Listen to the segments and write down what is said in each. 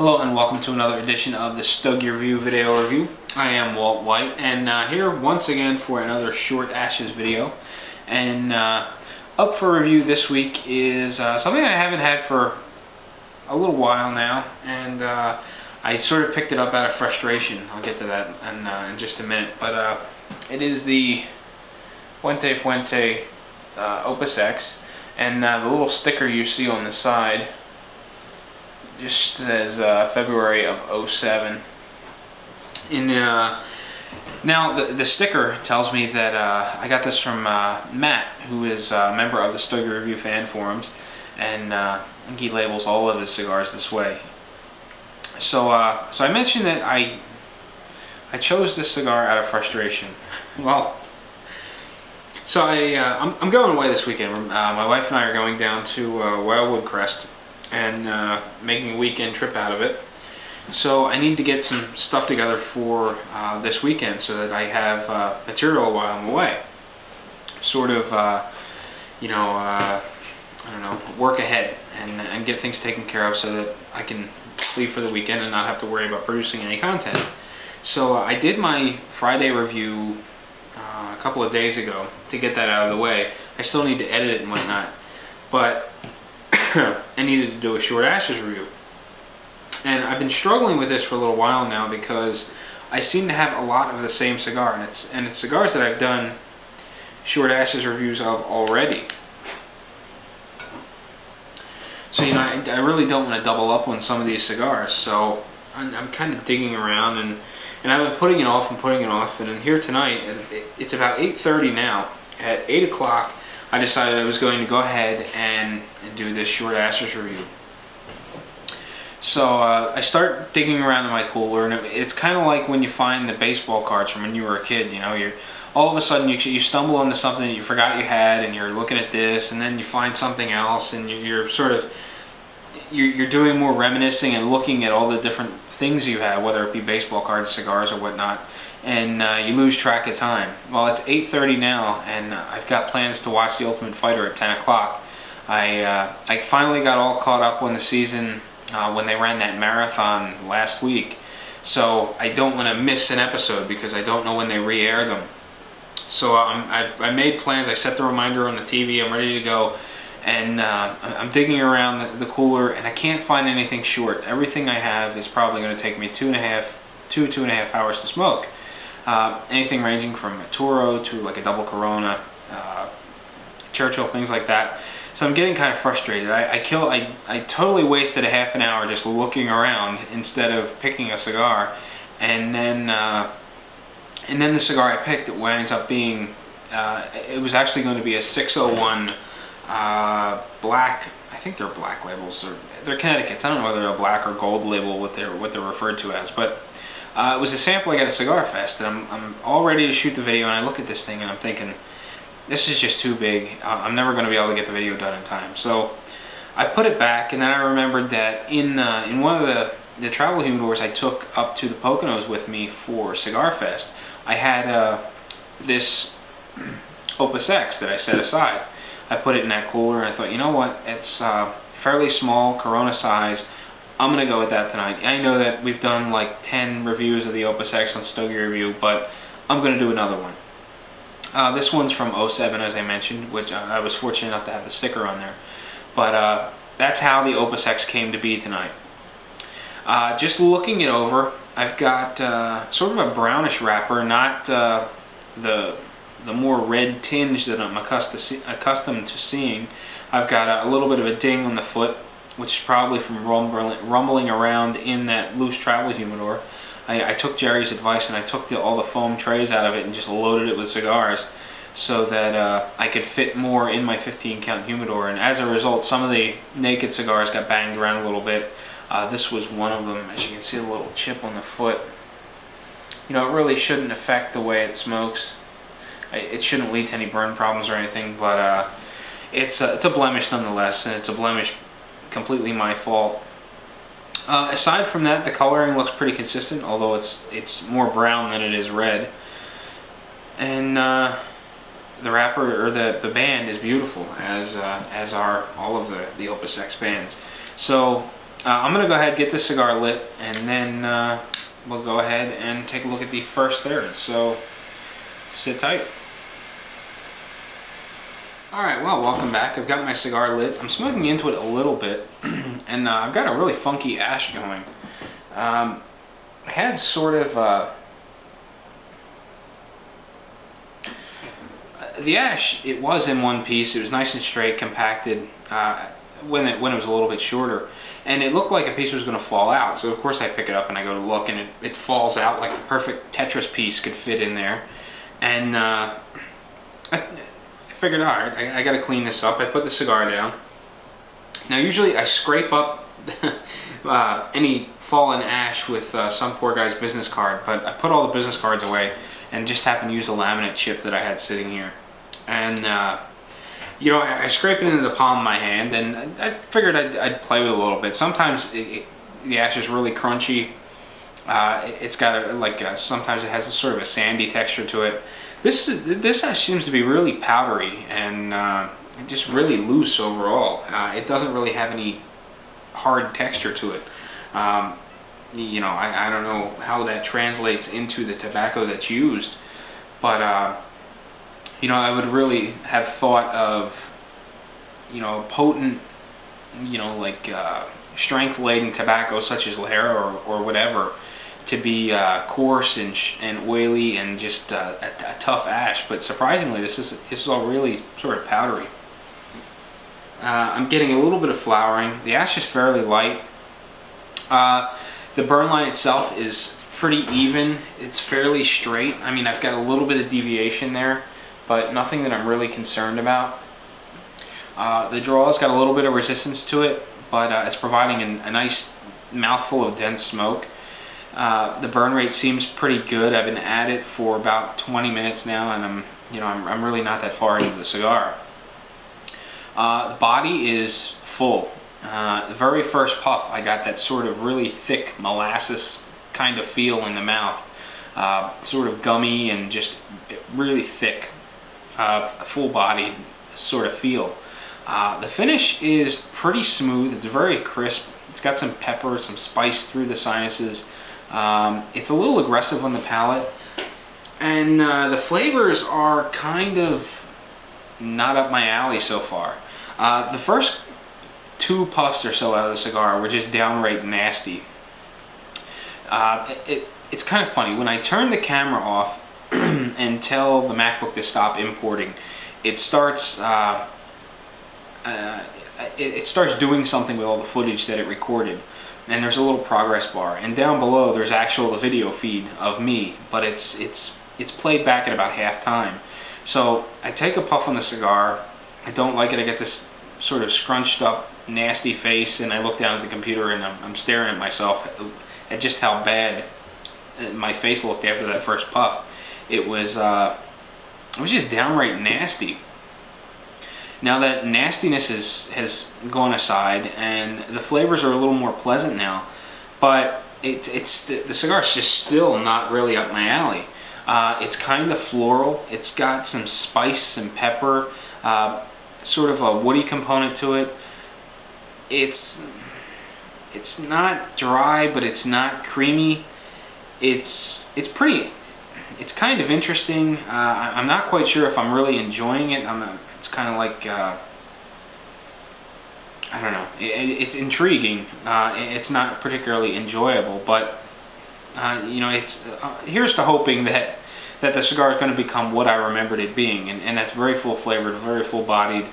Hello and welcome to another edition of the Stogie Review video review. I am Walt White and here once again for another short ashes video. And up for review this week is something I haven't had for a little while now, and I sort of picked it up out of frustration. I'll get to that in just a minute, but it is the Fuente Opus X, and the little sticker you see on the side just says February of '07. Now the sticker tells me that I got this from Matt, who is a member of the Stogie Review fan forums, and I think he labels all of his cigars this way. So I mentioned that I chose this cigar out of frustration. Well, so I'm going away this weekend. My wife and I are going down to Wildwood Crest and making a weekend trip out of it. So I need to get some stuff together for this weekend so that I have material while I'm away. Sort of, you know, I don't know, work ahead and get things taken care of so that I can leave for the weekend and not have to worry about producing any content. So I did my Friday review a couple of days ago to get that out of the way. I still need to edit it and whatnot, but I needed to do a short ashes review. And I've been struggling with this for a little while now because I seem to have a lot of the same cigar, and it's cigars that I've done short ashes reviews of already. So, you know, I really don't want to double up on some of these cigars, so I'm kind of digging around, and I've been putting it off and putting it off, and here tonight, it's about 8:30 now. At 8 o'clock, I decided I was going to go ahead and do this short ashes review. So I start digging around in my cooler, and it's kind of like when you find the baseball cards from when you were a kid. You know, all of a sudden you stumble into something that you forgot you had, and you're looking at this, and then you find something else, and you're doing more reminiscing and looking at all the different things you have, whether it be baseball cards, cigars, or whatnot, and you lose track of time. Well, it's 8:30 now, and I've got plans to watch The Ultimate Fighter at 10 o'clock. I finally got all caught up on the season when they ran that marathon last week, so I don't want to miss an episode because I don't know when they re-air them. So I made plans. I set the reminder on the TV. I'm ready to go, and I'm digging around the cooler, and I can't find anything short. Everything I have is probably going to take me two and a half hours to smoke. Anything ranging from a Toro to like a double Corona, Churchill, things like that. So I'm getting kind of frustrated. I totally wasted a half an hour just looking around instead of picking a cigar, and then the cigar I picked, it winds up being it was actually going to be a 601 black. I think they're black labels. They're Connecticut's. I don't know whether they're a black or gold label, what they're referred to as, but it was a sample I got at Cigar Fest, and I'm all ready to shoot the video, and I look at this thing and I'm thinking, this is just too big. I'm never going to be able to get the video done in time. So I put it back, and then I remembered that in one of the travel humidors I took up to the Poconos with me for Cigar Fest, I had this Opus X that I set aside. I put it in that cooler, and I thought, you know what, it's fairly small, Corona size. I'm going to go with that tonight. I know that we've done like 10 reviews of the Opus X on Stogie Review, but I'm going to do another one. This one's from '07, as I mentioned, which I was fortunate enough to have the sticker on there. But that's how the Opus X came to be tonight. Just looking it over, I've got sort of a brownish wrapper, not the more red tinge that I'm accustomed to seeing. I've got a little bit of a ding on the foot, which is probably from rumbling around in that loose travel humidor. I took Jerry's advice, and I took all the foam trays out of it and just loaded it with cigars so that I could fit more in my 15 count humidor, and as a result some of the naked cigars got banged around a little bit. This was one of them. As you can see, a little chip on the foot. You know, it really shouldn't affect the way it smokes. It shouldn't lead to any burn problems or anything, but it's a blemish nonetheless, and it's a blemish completely my fault. Aside from that, the coloring looks pretty consistent, although it's more brown than it is red. And the wrapper, or the band, is beautiful, as are all of the Opus X bands. So I'm going to go ahead and get this cigar lit, and then we'll go ahead and take a look at the first third. So sit tight. Alright, well, welcome back. I've got my cigar lit. I'm smoking into it a little bit, and I've got a really funky ash going. I had sort of the ash, it was in one piece. It was nice and straight, compacted when it was a little bit shorter, and it looked like a piece was going to fall out. So of course I pick it up and I go to look, and it falls out like the perfect Tetris piece could fit in there. And I figured, all right, I got to clean this up. I put the cigar down. Now usually I scrape up any fallen ash with some poor guy's business card, but I put all the business cards away and just happened to use a laminate chip that I had sitting here. And you know, I scrape it into the palm of my hand, and I figured I'd play with it a little bit. Sometimes the ash is really crunchy. It's got sometimes it has a sort of a sandy texture to it. This ash seems to be really powdery and just really loose overall. It doesn't really have any hard texture to it. You know, I don't know how that translates into the tobacco that's used, but you know, I would really have thought of, you know, potent, you know, like strength-laden tobacco such as Ligero or whatever, to be coarse and oily and just a tough ash. But surprisingly, this is all really sort of powdery. I'm getting a little bit of flowering. The ash is fairly light. The burn line itself is pretty even. It's fairly straight. I mean, I've got a little bit of deviation there, but nothing that I'm really concerned about. The draw's got a little bit of resistance to it, but it's providing a nice mouthful of dense smoke. The burn rate seems pretty good. I've been at it for about 20 minutes now, and I'm really not that far into the cigar. The body is full. The very first puff, I got that sort of really thick molasses kind of feel in the mouth, sort of gummy and just really thick, full-bodied sort of feel. The finish is pretty smooth. It's very crisp. It's got some pepper, some spice through the sinuses. It's a little aggressive on the palate, and the flavors are kind of not up my alley so far. The first 2 puffs or so out of the cigar were just downright nasty. It's kind of funny. When I turn the camera off and tell the MacBook to stop importing, it starts doing something with all the footage that it recorded. And there's a little progress bar, and down below there's the video feed of me, but it's played back at about half time. So I take a puff on the cigar. I don't like it. I get this sort of scrunched up nasty face, and I look down at the computer and I'm staring at myself at just how bad my face looked after that first puff. It was just downright nasty. Now that nastiness has gone aside, and the flavors are a little more pleasant now, but the cigar is just still not really up my alley. It's kind of floral. It's got some spice, some pepper, sort of a woody component to it. It's not dry, but it's not creamy. It's kind of interesting. I'm not quite sure if I'm really enjoying it. It's kind of like, I don't know, it's intriguing. It's not particularly enjoyable, but you know, here's to hoping that the cigar is going to become what I remembered it being, and that's very full flavored, very full bodied,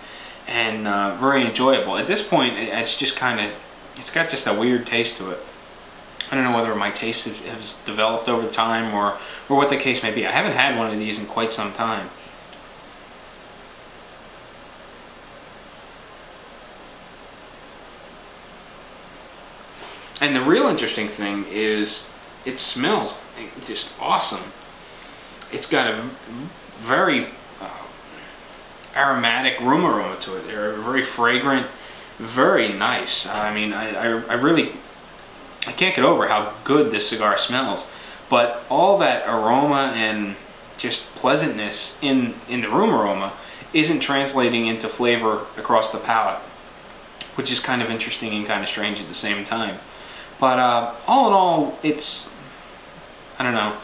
and very enjoyable. At this point, it's just kind of, it's got just a weird taste to it. I don't know whether my taste has developed over time or what the case may be. I haven't had one of these in quite some time. And the real interesting thing is it smells just awesome. It's got a very aromatic room aroma to it. They're very fragrant, very nice. I mean, I can't get over how good this cigar smells. But all that aroma and just pleasantness in the room aroma isn't translating into flavor across the palate. which is kind of interesting and kind of strange at the same time. But all in all, it's, I don't know,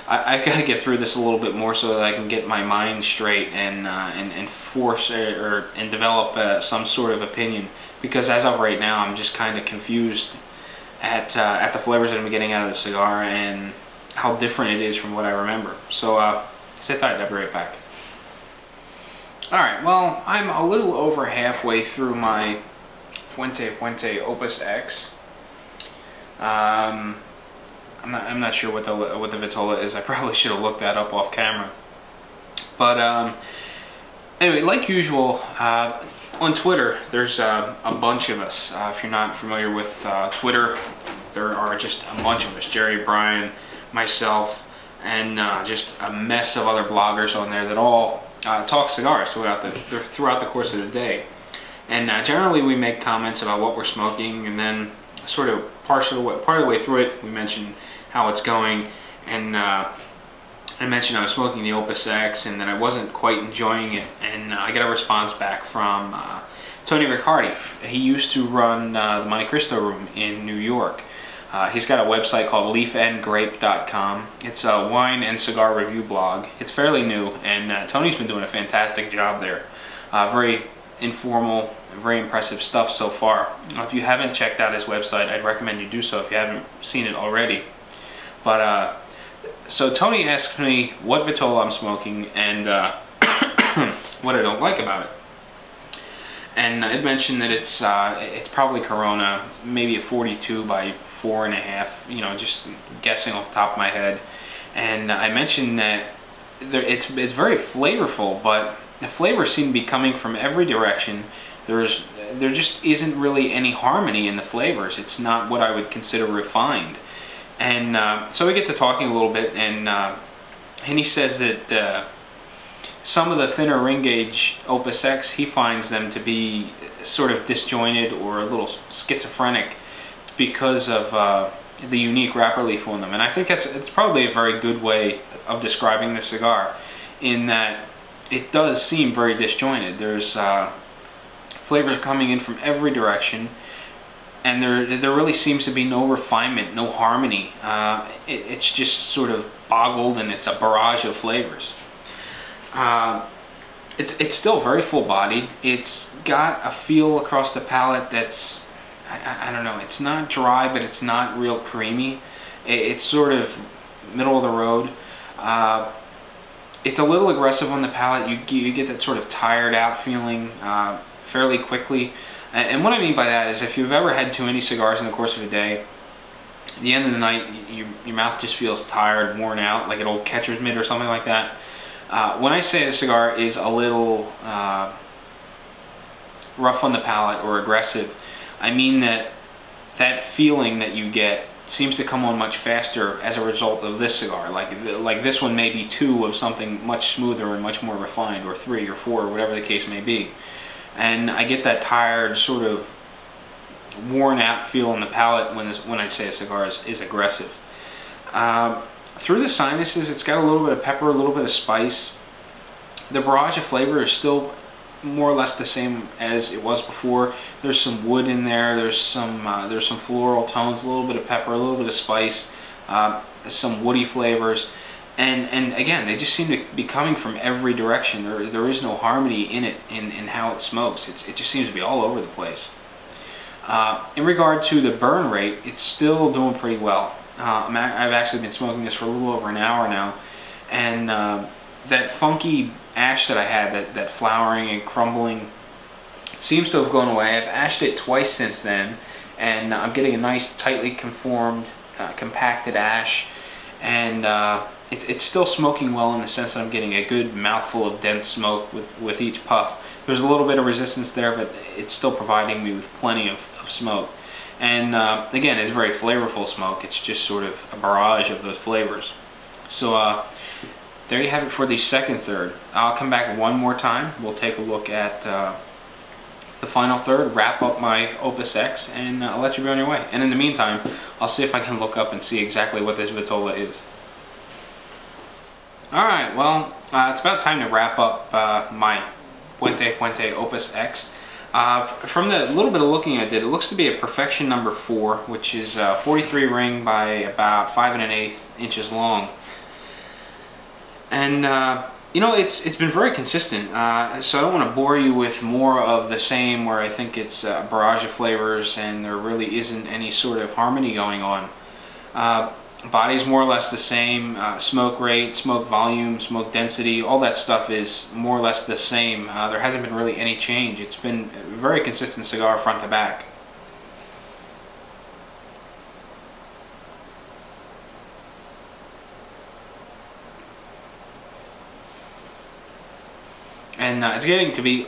I've got to get through this a little bit more so that I can get my mind straight and force and develop some sort of opinion, because as of right now I'm just kind of confused at the flavors that I'm getting out of the cigar and how different it is from what I remember. So sit tight, I'll be right back. Alright, well, I'm a little over halfway through my Fuente Opus X. I'm not sure what the Vitola is. I probably should have looked that up off camera. But anyway, like usual, on Twitter, there's a bunch of us. If you're not familiar with Twitter, there are just a bunch of us. Jerry, Brian, myself, and just a mess of other bloggers on there that all talk cigars throughout the course of the day. And generally we make comments about what we're smoking, and then sort of part of the way through it, we mention how it's going, and I mentioned I was smoking the Opus X and that I wasn't quite enjoying it, and I got a response back from Tony Riccardi. He used to run the Monte Cristo room in New York. He's got a website called leafandgrape.com. It's a wine and cigar review blog. It's fairly new, and Tony's been doing a fantastic job there. Very informal, very impressive stuff so far. If you haven't checked out his website, I'd recommend you do so if you haven't seen it already. But so Tony asked me what Vitola I'm smoking and what I don't like about it. And I'd mentioned that it's probably Corona, maybe a 42 by 4.5, you know, just guessing off the top of my head. And I mentioned that it's very flavorful, but the flavors seem to be coming from every direction. There just isn't really any harmony in the flavors. It's not what I would consider refined. And so we get to talking a little bit, and he says that some of the thinner ring gauge Opus X, he finds them to be sort of disjointed or a little schizophrenic because of the unique wrapper leaf on them. And I think it's probably a very good way of describing the cigar, in that it does seem very disjointed. There's flavors coming in from every direction, and there really seems to be no refinement, no harmony. It's just sort of boggled, and it's a barrage of flavors. It's still very full-bodied. It's got a feel across the palate that's, I don't know, it's not dry, but it's not real creamy. It's sort of middle of the road. It's a little aggressive on the palate. You get that sort of tired out feeling fairly quickly. And what I mean by that is, if you've ever had too many cigars in the course of a day, at the end of the night, your mouth just feels tired, worn out, like an old catcher's mitt or something like that. When I say a cigar is a little rough on the palate or aggressive, I mean that feeling that you get seems to come on much faster as a result of this cigar. Like this one may be 2 of something much smoother and much more refined, or 3 or 4, or whatever the case may be. And I get that tired, sort of worn out feel in the palate when I say a cigar is aggressive. Through the sinuses, it's got a little bit of pepper, a little bit of spice. The barrage of flavor is still more or less the same as it was before. There's some wood in there. There's some floral tones, a little bit of pepper, a little bit of spice, some woody flavors, and again, they just seem to be coming from every direction. There is no harmony in it, in how it smokes. It just seems to be all over the place. In regard to the burn rate, it's still doing pretty well. I've actually been smoking this for a little over an hour now, and that funky ash that I had, that flowering and crumbling, seems to have gone away. I've ashed it twice since then, and I'm getting a nice tightly conformed, compacted ash, and it's still smoking well in the sense that I'm getting a good mouthful of dense smoke with each puff. There's a little bit of resistance there, but it's still providing me with plenty of smoke. And again, it's very flavorful smoke. It's just sort of a barrage of those flavors. So there you have it for the second third. I'll come back one more time. We'll take a look at the final third, wrap up my Opus X, and I'll let you be on your way. And in the meantime, I'll see if I can look up and see exactly what this Vitola is. Alright, well, it's about time to wrap up my Fuente Opus X. From the little bit of looking I did, it looks to be a Perfection number 4, which is 43 ring by about 5 1/8 inches long. And you know, it's been very consistent, so I don't want to bore you with more of the same where I think it's a barrage of flavors and there really isn't any sort of harmony going on. Body's more or less the same, smoke rate, smoke volume, smoke density, all that stuff is more or less the same. There hasn't been really any change. It's been a very consistent cigar front to back. And it's getting to be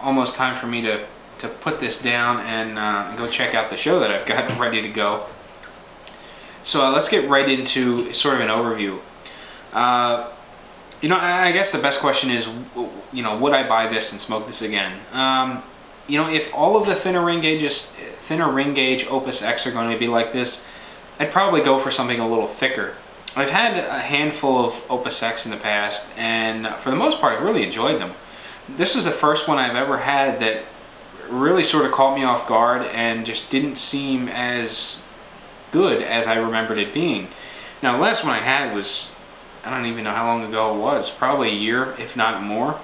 almost time for me to put this down and go check out the show that I've got ready to go. So let's get right into sort of an overview. You know, I guess the best question is, you know, would I buy this and smoke this again? You know, if all of the thinner ring gauge Opus X are going to be like this, I'd probably go for something a little thicker. I've had a handful of Opus X in the past, and for the most part I've really enjoyed them. This is the first one I've ever had that really sort of caught me off guard and just didn't seem as good as I remembered it being. Now the last one I had was, I don't even know how long ago it was, probably a year if not more,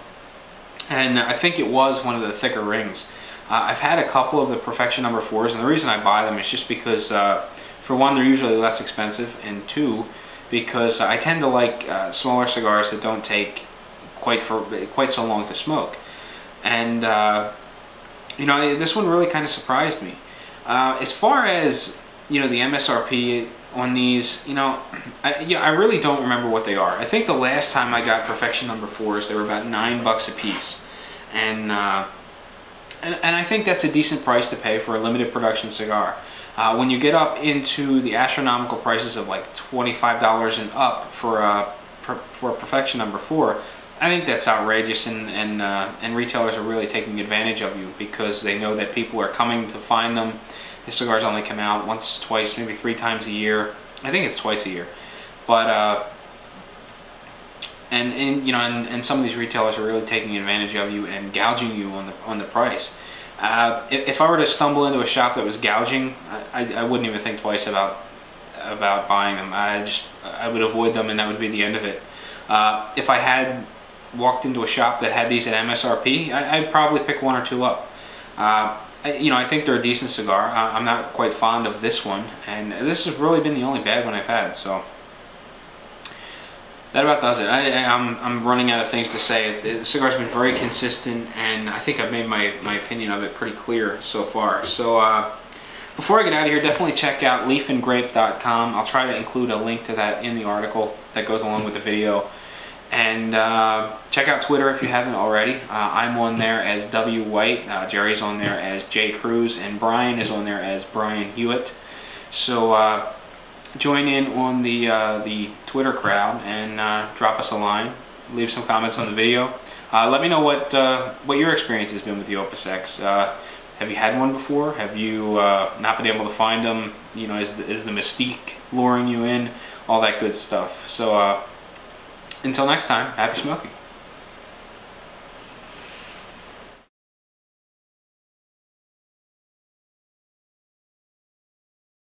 and I think it was one of the thicker rings. I've had a couple of the Perfection number 4s, and the reason I buy them is just because for one, they're usually less expensive, and two, because I tend to like smaller cigars that don't take quite so long to smoke. And you know, this one really kind of surprised me. As far as, you know, the MSRP on these, you know, I really don't remember what they are. I think the last time I got Perfection number 4s, they were about $9 a piece, and I think that's a decent price to pay for a limited production cigar. When you get up into the astronomical prices of like $25 and up for a Perfection number 4, I think that's outrageous, and retailers are really taking advantage of you because they know that people are coming to find them. The cigars only come out once, twice, maybe 3 times a year. I think it's twice a year, but and you know, and some of these retailers are really taking advantage of you and gouging you on the price. If I were to stumble into a shop that was gouging, I wouldn't even think twice about buying them. I would avoid them, and that would be the end of it. If I had walked into a shop that had these at MSRP, I'd probably pick 1 or 2 up. You know, I think they're a decent cigar. I'm not quite fond of this one, and this has really been the only bad one I've had, so that about does it. I'm running out of things to say. The cigar's been very consistent, and I think I've made my opinion of it pretty clear so far. So before I get out of here, definitely check out leafandgrape.com. I'll try to include a link to that in the article that goes along with the video. And check out Twitter if you haven't already. I'm on there as W. White, Jerry's on there as J. Cruz, and Brian is on there as Brian Hewitt. So join in on the Twitter crowd and drop us a line. Leave some comments on the video. Let me know what your experience has been with the Opus X. Have you had one before? Have you not been able to find them? You know, is the mystique luring you in? All that good stuff. So until next time, happy smoking.